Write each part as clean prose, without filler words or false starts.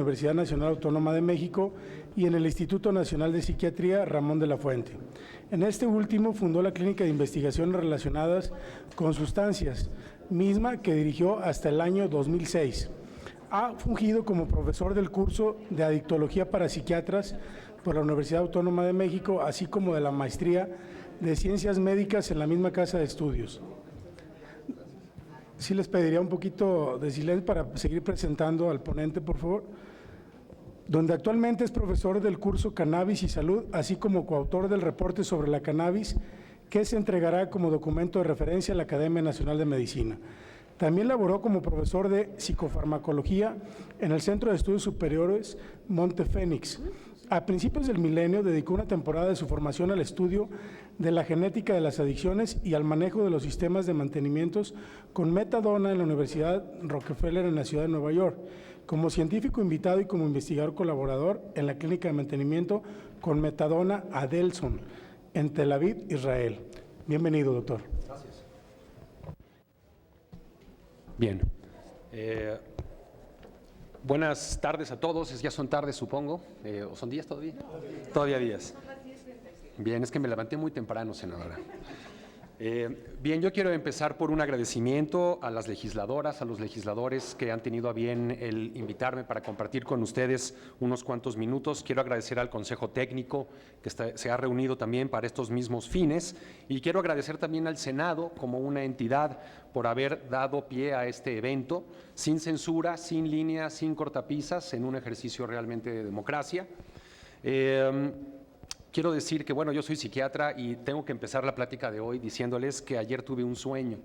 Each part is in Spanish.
Universidad Nacional Autónoma de México y en el Instituto Nacional de Psiquiatría Ramón de la Fuente. En este último fundó la Clínica de Investigaciones Relacionadas con Sustancias, misma que dirigió hasta el año 2006. Ha fungido como profesor del curso de Adictología para Psiquiatras por la Universidad Autónoma de México, así como de la Maestría de Ciencias Médicas en la misma casa de estudios. Sí les pediría un poquito de silencio para seguir presentando al ponente, por favor. Donde actualmente es profesor del curso Cannabis y Salud, así como coautor del reporte sobre la cannabis, que se entregará como documento de referencia a la Academia Nacional de Medicina. También laboró como profesor de psicofarmacología en el Centro de Estudios Superiores Monte Fénix. A principios del milenio dedicó una temporada de su formación al estudio de la genética de las adicciones y al manejo de los sistemas de mantenimientos con metadona en la Universidad Rockefeller en la ciudad de Nueva York, como científico invitado y como investigador colaborador en la clínica de mantenimiento con metadona Adelson en Tel Aviv, Israel. Bienvenido, doctor. Gracias. Bien. Buenas tardes a todos. Ya son tardes, supongo. ¿O son días todavía? Todavía días. Bien, es que me levanté muy temprano, senadora. Bien, yo quiero empezar por un agradecimiento a las legisladoras, a los legisladores que han tenido a bien el invitarme para compartir con ustedes unos cuantos minutos. Quiero agradecer al Consejo Técnico que se ha reunido también para estos mismos fines y quiero agradecer también al Senado como una entidad por haber dado pie a este evento sin censura, sin línea, sin cortapisas, en un ejercicio realmente de democracia. Quiero decir que, bueno, yo soy psiquiatra y tengo que empezar la plática de hoy diciéndoles que ayer tuve un sueño.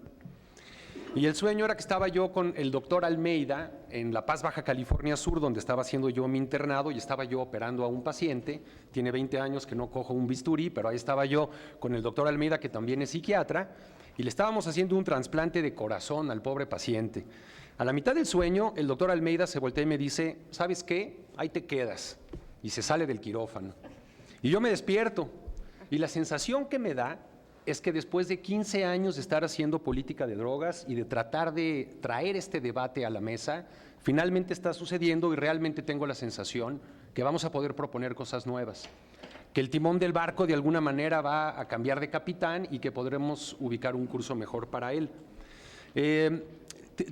Y el sueño era que estaba yo con el doctor Almeida en La Paz, Baja California Sur, donde estaba haciendo yo mi internado y estaba yo operando a un paciente. Tiene 20 años que no cojo un bisturí, pero ahí estaba yo con el doctor Almeida, que también es psiquiatra, y le estábamos haciendo un trasplante de corazón al pobre paciente. A la mitad del sueño, el doctor Almeida se voltea y me dice, ¿sabes qué? Ahí te quedas. Y se sale del quirófano. Y yo me despierto y la sensación que me da es que después de 15 años de estar haciendo política de drogas y de tratar de traer este debate a la mesa, finalmente está sucediendo y realmente tengo la sensación que vamos a poder proponer cosas nuevas, que el timón del barco de alguna manera va a cambiar de capitán y que podremos ubicar un curso mejor para él.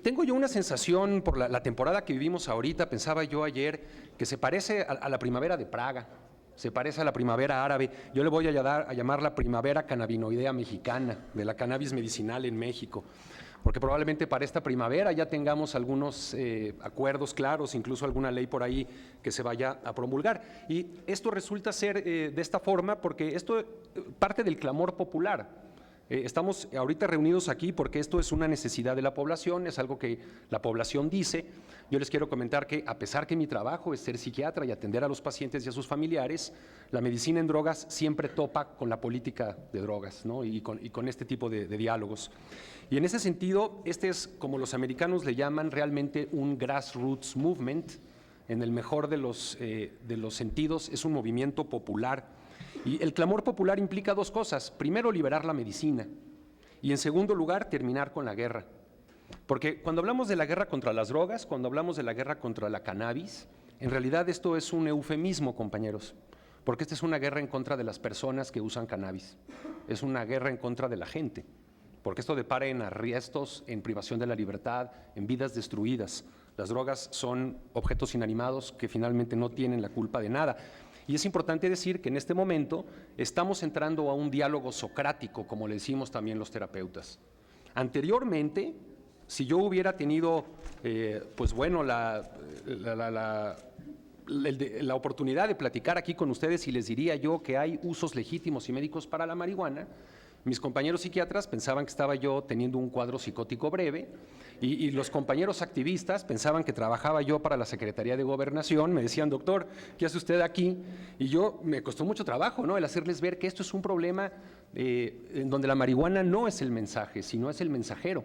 Tengo yo una sensación por la temporada que vivimos ahorita, pensaba yo ayer, que se parece a la primavera de Praga. Se parece a la primavera árabe. Yo le voy a llamar la primavera cannabinoidea mexicana, de la cannabis medicinal en México, porque probablemente para esta primavera ya tengamos algunos acuerdos claros, incluso alguna ley por ahí que se vaya a promulgar. Y esto resulta ser de esta forma porque esto parte del clamor popular. Estamos ahorita reunidos aquí porque esto es una necesidad de la población, es algo que la población dice. Yo les quiero comentar que a pesar que mi trabajo es ser psiquiatra y atender a los pacientes y a sus familiares, la medicina en drogas siempre topa con la política de drogas, ¿no? y con este tipo de diálogos. Y en ese sentido, este es, como los americanos le llaman, realmente un grassroots movement, en el mejor de los sentidos, es un movimiento popular. Y el clamor popular implica dos cosas. Primero, liberar la medicina y en segundo lugar, terminar con la guerra. Porque cuando hablamos de la guerra contra las drogas, cuando hablamos de la guerra contra la cannabis, en realidad esto es un eufemismo, compañeros, porque esta es una guerra en contra de las personas que usan cannabis. Es una guerra en contra de la gente, porque esto depara en arrestos, en privación de la libertad, en vidas destruidas. Las drogas son objetos inanimados que finalmente no tienen la culpa de nada. Y es importante decir que en este momento estamos entrando a un diálogo socrático, como le decimos también los terapeutas. Anteriormente, si yo hubiera tenido, pues bueno, la oportunidad de platicar aquí con ustedes y les diría yo que hay usos legítimos y médicos para la marihuana, mis compañeros psiquiatras pensaban que estaba yo teniendo un cuadro psicótico breve y los compañeros activistas pensaban que trabajaba yo para la Secretaría de Gobernación. Me decían, doctor, ¿qué hace usted aquí? Y yo, me costó mucho trabajo, ¿no?, el hacerles ver que esto es un problema en donde la marihuana no es el mensaje, sino es el mensajero.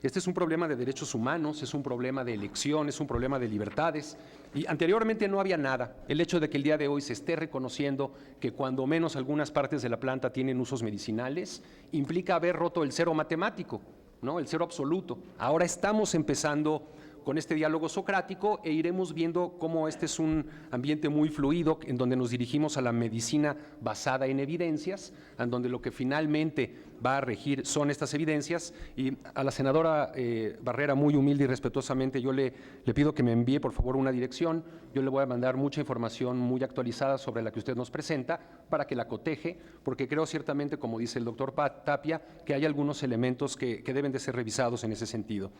Este es un problema de derechos humanos, es un problema de elección, es un problema de libertades. Y anteriormente no había nada. El hecho de que el día de hoy se esté reconociendo que cuando menos algunas partes de la planta tienen usos medicinales, implica haber roto el cero matemático, ¿no?, el cero absoluto. Ahora estamos empezando con este diálogo socrático e iremos viendo cómo este es un ambiente muy fluido en donde nos dirigimos a la medicina basada en evidencias, en donde lo que finalmente va a regir son estas evidencias. Y a la senadora Barrera, muy humilde y respetuosamente, yo le pido que me envíe por favor una dirección. Yo le voy a mandar mucha información muy actualizada sobre la que usted nos presenta para que la coteje, porque creo ciertamente, como dice el doctor Tapia, que hay algunos elementos que deben de ser revisados en ese sentido.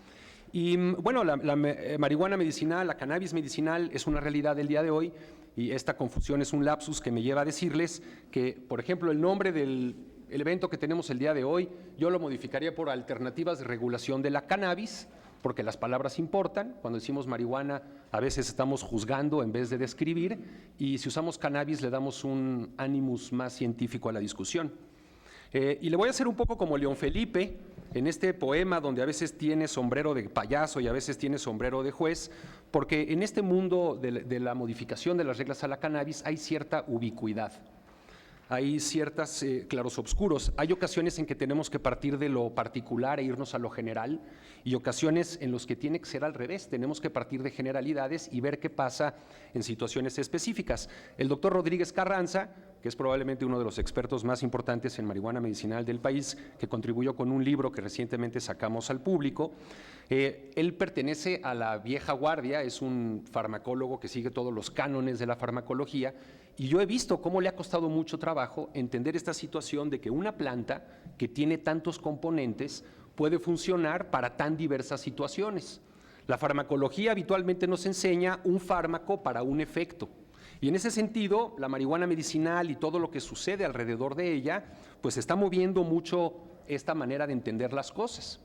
Y bueno, la marihuana medicinal, la cannabis medicinal es una realidad del día de hoy, y esta confusión es un lapsus que me lleva a decirles que, por ejemplo, el nombre del evento que tenemos el día de hoy, yo lo modificaría por alternativas de regulación de la cannabis, porque las palabras importan. Cuando decimos marihuana, a veces estamos juzgando en vez de describir, y si usamos cannabis le damos un ánimos más científico a la discusión. Y le voy a hacer un poco como León Felipe, en este poema donde a veces tiene sombrero de payaso y a veces tiene sombrero de juez, porque en este mundo de la modificación de las reglas a la cannabis hay cierta ubicuidad. Hay ciertos clarosobscuros. Hay ocasiones en que tenemos que partir de lo particular e irnos a lo general, y ocasiones en las que tiene que ser al revés. Tenemos que partir de generalidades y ver qué pasa en situaciones específicas. El doctor Rodríguez Carranza, que es probablemente uno de los expertos más importantes en marihuana medicinal del país, que contribuyó con un libro que recientemente sacamos al público, él pertenece a la vieja guardia, es un farmacólogo que sigue todos los cánones de la farmacología, y yo he visto cómo le ha costado mucho trabajo entender esta situación de que una planta que tiene tantos componentes puede funcionar para tan diversas situaciones. La farmacología habitualmente nos enseña un fármaco para un efecto. Y en ese sentido, la marihuana medicinal y todo lo que sucede alrededor de ella, pues está moviendo mucho esta manera de entender las cosas.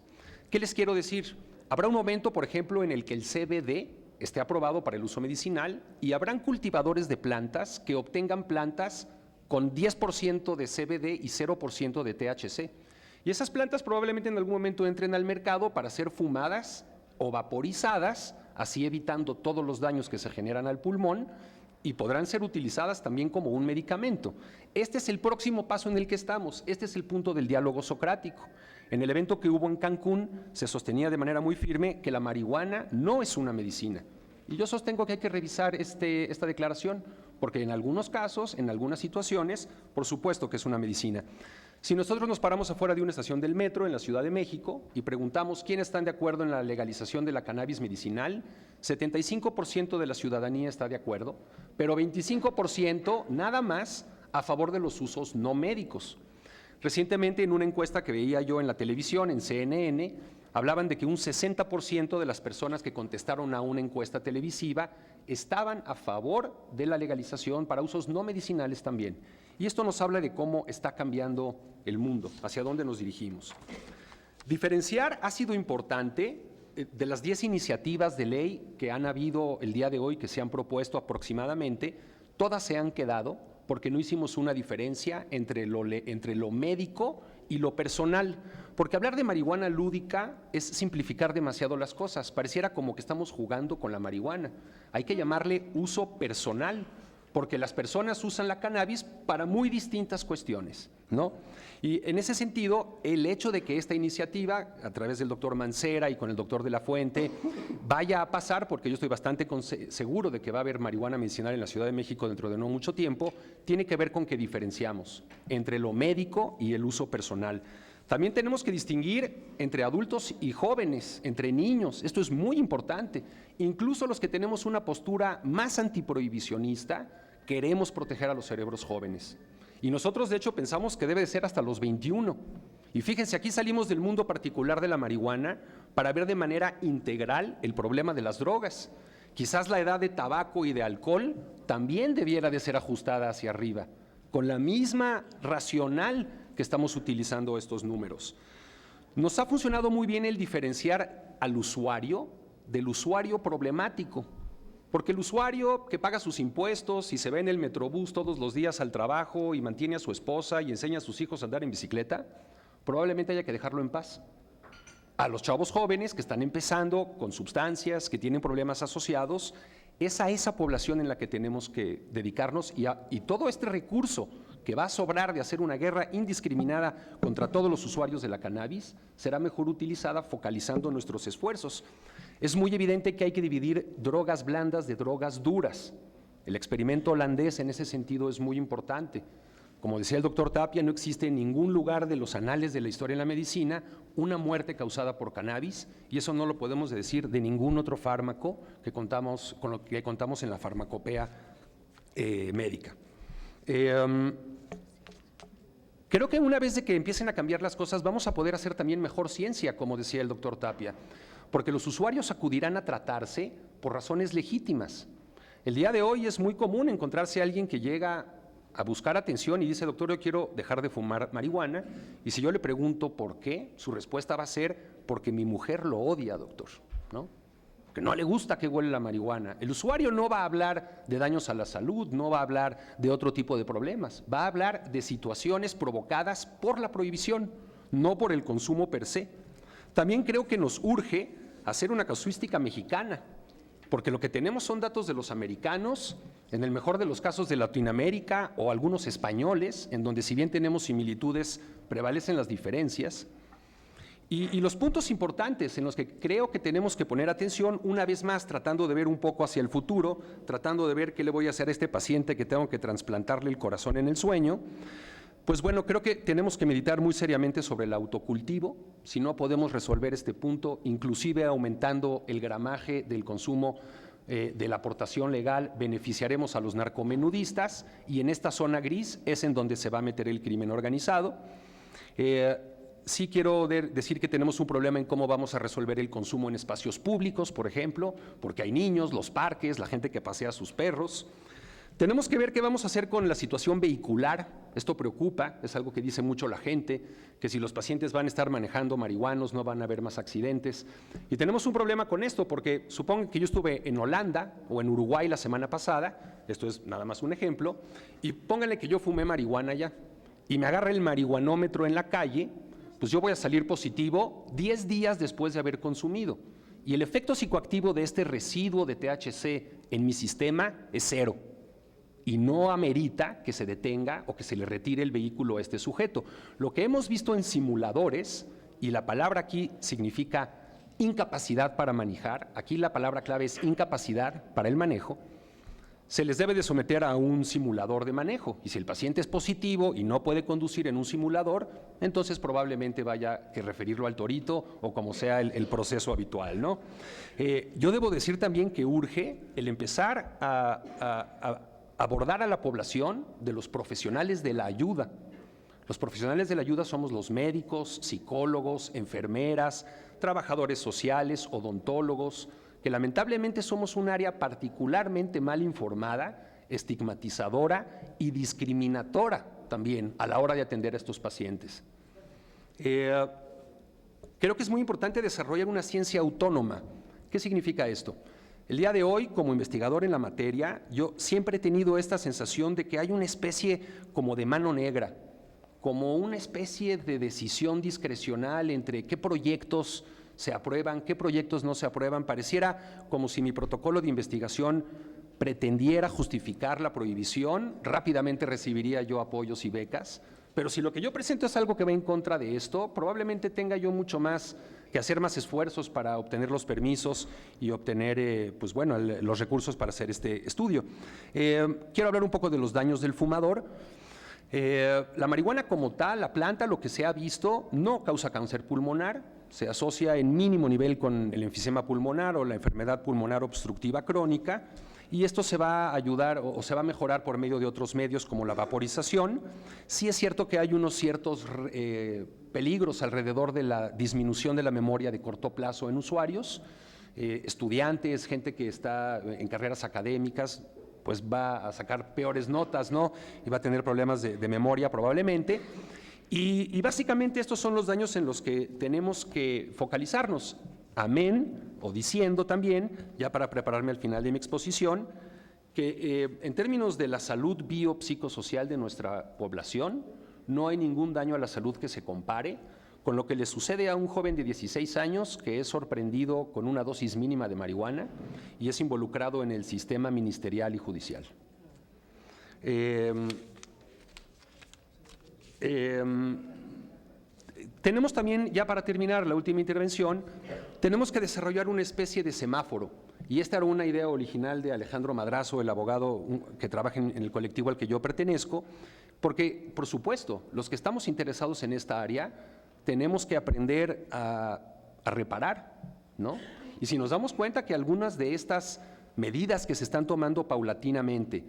¿Qué les quiero decir? Habrá un momento, por ejemplo, en el que el CBD esté aprobado para el uso medicinal, y habrán cultivadores de plantas que obtengan plantas con 10% de CBD y 0% de THC. Y esas plantas probablemente en algún momento entren al mercado para ser fumadas o vaporizadas, así evitando todos los daños que se generan al pulmón, y podrán ser utilizadas también como un medicamento. Este es el próximo paso en el que estamos, este es el punto del diálogo socrático. En el evento que hubo en Cancún se sostenía de manera muy firme que la marihuana no es una medicina. Y yo sostengo que hay que revisar esta declaración, porque en algunos casos, en algunas situaciones, por supuesto que es una medicina. Si nosotros nos paramos afuera de una estación del metro en la Ciudad de México y preguntamos quiénes están de acuerdo en la legalización de la cannabis medicinal, 75% de la ciudadanía está de acuerdo, pero 25% nada más a favor de los usos no médicos. Recientemente, en una encuesta que veía yo en la televisión, en CNN, hablaban de que un 60% de las personas que contestaron a una encuesta televisiva estaban a favor de la legalización para usos no medicinales también. Y esto nos habla de cómo está cambiando el mundo, hacia dónde nos dirigimos. Diferenciar ha sido importante. De las 10 iniciativas de ley que han habido el día de hoy, que se han propuesto aproximadamente, todas se han quedado porque no hicimos una diferencia entre lo médico y lo personal. Porque hablar de marihuana lúdica es simplificar demasiado las cosas. Pareciera como que estamos jugando con la marihuana. Hay que llamarle uso personal, porque las personas usan la cannabis para muy distintas cuestiones, ¿no? Y en ese sentido, el hecho de que esta iniciativa, a través del doctor Mancera y con el doctor de la Fuente, vaya a pasar, porque yo estoy bastante seguro de que va a haber marihuana medicinal en la Ciudad de México dentro de no mucho tiempo, tiene que ver con que diferenciamos entre lo médico y el uso personal. También tenemos que distinguir entre adultos y jóvenes, entre niños. Esto es muy importante. Incluso los que tenemos una postura más antiprohibicionista, queremos proteger a los cerebros jóvenes. Y nosotros, de hecho, pensamos que debe de ser hasta los 21. Y fíjense, aquí salimos del mundo particular de la marihuana para ver de manera integral el problema de las drogas. Quizás la edad de tabaco y de alcohol también debiera de ser ajustada hacia arriba, con la misma racional que estamos utilizando estos números. Nos ha funcionado muy bien el diferenciar al usuario del usuario problemático, porque el usuario que paga sus impuestos y se ve en el metrobús todos los días al trabajo y mantiene a su esposa y enseña a sus hijos a andar en bicicleta, probablemente haya que dejarlo en paz. A los chavos jóvenes que están empezando con sustancias, que tienen problemas asociados, es a esa población en la que tenemos que dedicarnos, y todo este recurso que va a sobrar de hacer una guerra indiscriminada contra todos los usuarios de la cannabis será mejor utilizada focalizando nuestros esfuerzos. Es muy evidente que hay que dividir drogas blandas de drogas duras. El experimento holandés en ese sentido es muy importante. Como decía el doctor Tapia, no existe en ningún lugar de los anales de la historia de la medicina una muerte causada por cannabis, y eso no lo podemos decir de ningún otro fármaco con lo que contamos en la farmacopea médica. Creo que una vez de que empiecen a cambiar las cosas, vamos a poder hacer también mejor ciencia, como decía el doctor Tapia, porque los usuarios acudirán a tratarse por razones legítimas. El día de hoy es muy común encontrarse a alguien que llega a buscar atención y dice: doctor, yo quiero dejar de fumar marihuana, y si yo le pregunto por qué, su respuesta va a ser: porque mi mujer lo odia, doctor, ¿no? Que no le gusta que huele la marihuana. El usuario no va a hablar de daños a la salud, no va a hablar de otro tipo de problemas, va a hablar de situaciones provocadas por la prohibición, no por el consumo per se. También creo que nos urge hacer una casuística mexicana, porque lo que tenemos son datos de los americanos, en el mejor de los casos de Latinoamérica o algunos españoles, en donde si bien tenemos similitudes, prevalecen las diferencias. Y los puntos importantes en los que creo que tenemos que poner atención, una vez más tratando de ver un poco hacia el futuro, tratando de ver qué le voy a hacer a este paciente que tengo que trasplantarle el corazón en el sueño, pues bueno, creo que tenemos que meditar muy seriamente sobre el autocultivo. Si no podemos resolver este punto, inclusive aumentando el gramaje del consumo de la aportación legal, beneficiaremos a los narcomenudistas, y en esta zona gris es en donde se va a meter el crimen organizado. Sí quiero decir que tenemos un problema en cómo vamos a resolver el consumo en espacios públicos, por ejemplo, porque hay niños, los parques, la gente que pasea a sus perros. Tenemos que ver qué vamos a hacer con la situación vehicular. Esto preocupa, es algo que dice mucho la gente, que si los pacientes van a estar manejando marihuanos no van a haber más accidentes. Y tenemos un problema con esto, porque supongan que yo estuve en Holanda o en Uruguay la semana pasada, esto es nada más un ejemplo, y pónganle que yo fumé marihuana ya, y me agarra el marihuanómetro en la calle, pues yo voy a salir positivo 10 días después de haber consumido. Y el efecto psicoactivo de este residuo de THC en mi sistema es 0. Y no amerita que se detenga o que se le retire el vehículo a este sujeto. Lo que hemos visto en simuladores, y la palabra aquí significa incapacidad para manejar, aquí la palabra clave es incapacidad para el manejo, se les debe de someter a un simulador de manejo, y si el paciente es positivo y no puede conducir en un simulador, entonces probablemente vaya que referirlo al torito o como sea el proceso habitual, ¿no? Yo debo decir también que urge el empezar a abordar a la población de los profesionales de la ayuda. Los profesionales de la ayuda somos los médicos, psicólogos, enfermeras, trabajadores sociales, odontólogos, que lamentablemente somos un área particularmente mal informada, estigmatizadora y discriminatora también a la hora de atender a estos pacientes. Creo que es muy importante desarrollar una ciencia autónoma. ¿Qué significa esto? El día de hoy, como investigador en la materia, yo siempre he tenido esta sensación de que hay una especie como de mano negra, como una especie de decisión discrecional entre qué proyectos se aprueban, qué proyectos no se aprueban. Pareciera como si mi protocolo de investigación pretendiera justificar la prohibición, rápidamente recibiría yo apoyos y becas, pero si lo que yo presento es algo que va en contra de esto, probablemente tenga yo mucho más que hacer más esfuerzos para obtener los permisos y obtener pues bueno, los recursos para hacer este estudio. Quiero hablar un poco de los daños del fumador. La marihuana como tal, la planta, lo que se ha visto, no causa cáncer pulmonar, se asocia en mínimo nivel con el enfisema pulmonar o la enfermedad pulmonar obstructiva crónica, y esto se va a ayudar o se va a mejorar por medio de otros medios como la vaporización. Sí es cierto que hay unos ciertos peligros alrededor de la disminución de la memoria de corto plazo en usuarios, estudiantes, gente que está en carreras académicas, pues va a sacar peores notas, ¿no? Y va a tener problemas de memoria probablemente. Y básicamente estos son los daños en los que tenemos que focalizarnos. Amén, o diciendo también, ya para prepararme al final de mi exposición, que en términos de la salud biopsicosocial de nuestra población, no hay ningún daño a la salud que se compare con lo que le sucede a un joven de 16 años que es sorprendido con una dosis mínima de marihuana y es involucrado en el sistema ministerial y judicial. Tenemos también, ya para terminar la última intervención, tenemos que desarrollar una especie de semáforo. Y esta era una idea original de Alejandro Madrazo, el abogado que trabaja en el colectivo al que yo pertenezco, porque, por supuesto, los que estamos interesados en esta área tenemos que aprender a reparar, ¿no? Y si nos damos cuenta que algunas de estas medidas que se están tomando paulatinamente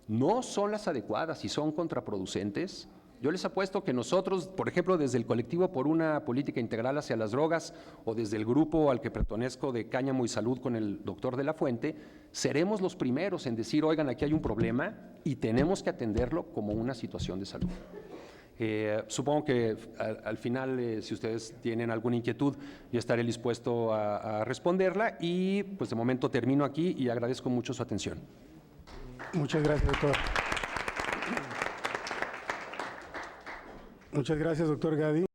no son las adecuadas y son contraproducentes, yo les apuesto que nosotros, por ejemplo, desde el colectivo por una política integral hacia las drogas o desde el grupo al que pertenezco de Cáñamo y Salud con el doctor de la Fuente, seremos los primeros en decir, oigan, aquí hay un problema y tenemos que atenderlo como una situación de salud. Supongo que al final, si ustedes tienen alguna inquietud, yo estaré dispuesto a responderla y pues de momento termino aquí y agradezco mucho su atención. Muchas gracias, doctor. Muchas gracias, doctor Gadi.